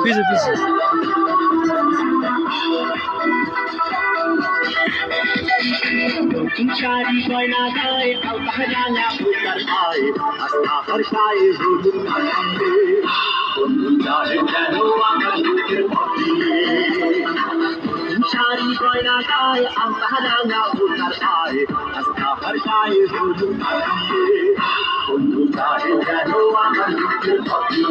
পিছে পিছে শাড়ি গয়না গায়ে আলতা রাঙা উতার পায়ে আস্থা ভরসায় হুজুর আনন্দে বন্ধু চাহে যেন আমার বুকের পথে শাড়ি গয়না গায়ে আলতা রাঙা উতার পায়ে আস্থা ভরসায় হুজুর আনন্দে বন্ধু চাহে যেন আমার বুকের পথে